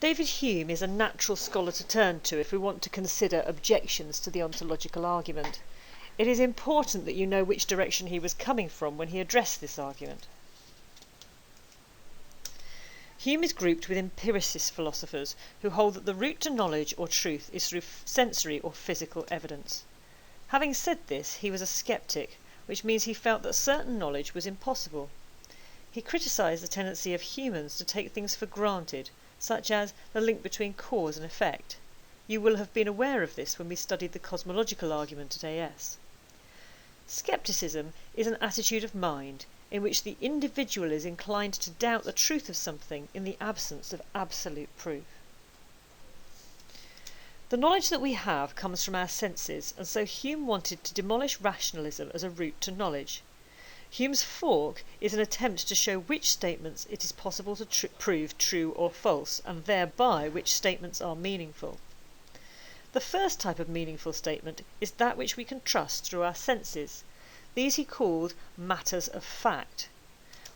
David Hume is a natural scholar to turn to if we want to consider objections to the ontological argument. It is important that you know which direction he was coming from when he addressed this argument. Hume is grouped with empiricist philosophers who hold that the route to knowledge or truth is through sensory or physical evidence. Having said this, he was a sceptic, which means he felt that certain knowledge was impossible. He criticised the tendency of humans to take things for granted, such as the link between cause and effect. You will have been aware of this when we studied the cosmological argument at AS. Scepticism is an attitude of mind in which the individual is inclined to doubt the truth of something in the absence of absolute proof. The knowledge that we have comes from our senses, and so Hume wanted to demolish rationalism as a route to knowledge. Hume's fork is an attempt to show which statements it is possible to prove true or false, and thereby which statements are meaningful. The first type of meaningful statement is that which we can trust through our senses. These he called matters of fact.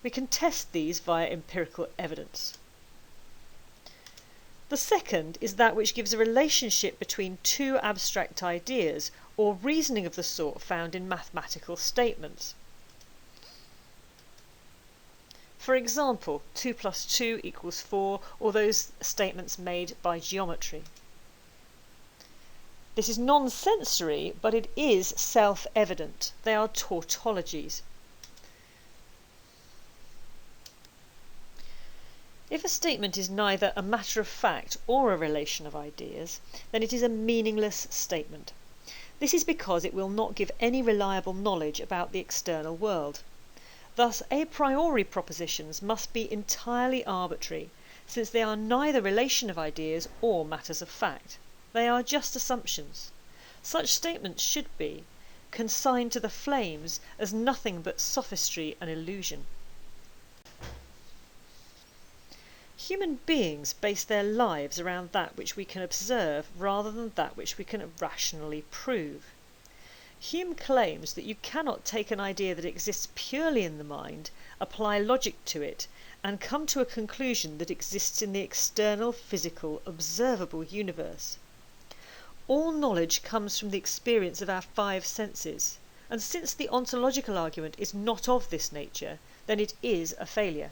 We can test these via empirical evidence. The second is that which gives a relationship between two abstract ideas, or reasoning of the sort found in mathematical statements. For example, 2 plus 2 equals 4, or those statements made by geometry. This is non-sensory, but it is self-evident. They are tautologies. If a statement is neither a matter of fact or a relation of ideas, then it is a meaningless statement. This is because it will not give any reliable knowledge about the external world. Thus, a priori propositions must be entirely arbitrary, since they are neither relation of ideas or matters of fact. They are just assumptions. Such statements should be consigned to the flames as nothing but sophistry and illusion. Human beings base their lives around that which we can observe rather than that which we can rationally prove. Hume claims that you cannot take an idea that exists purely in the mind, apply logic to it, and come to a conclusion that exists in the external, physical, observable universe. All knowledge comes from the experience of our 5 senses, and since the ontological argument is not of this nature, then it is a failure.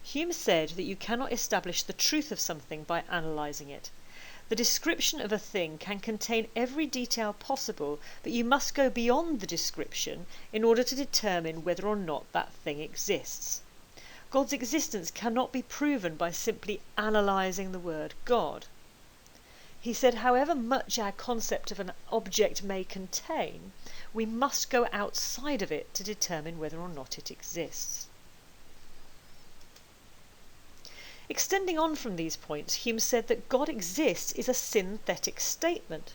Hume said that you cannot establish the truth of something by analysing it. The description of a thing can contain every detail possible, but you must go beyond the description in order to determine whether or not that thing exists. God's existence cannot be proven by simply analysing the word God. He said, however much our concept of an object may contain, we must go outside of it to determine whether or not it exists. Extending on from these points, Hume said that God exists is a synthetic statement.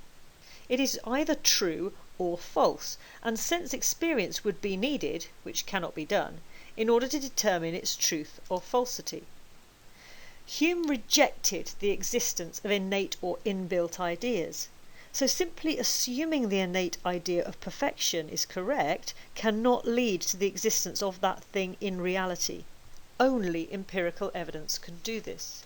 It is either true or false, and sense experience would be needed, which cannot be done, in order to determine its truth or falsity. Hume rejected the existence of innate or inbuilt ideas, so simply assuming the innate idea of perfection is correct cannot lead to the existence of that thing in reality. Only empirical evidence can do this.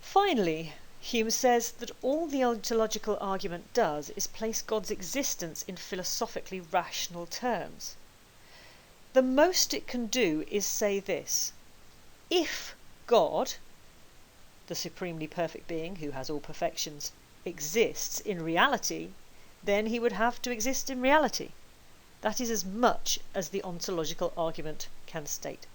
Finally, Hume says that all the ontological argument does is place God's existence in philosophically rational terms. The most it can do is say this: if God, the supremely perfect being who has all perfections, exists in reality, then he would have to exist in reality. That is as much as the ontological argument can state.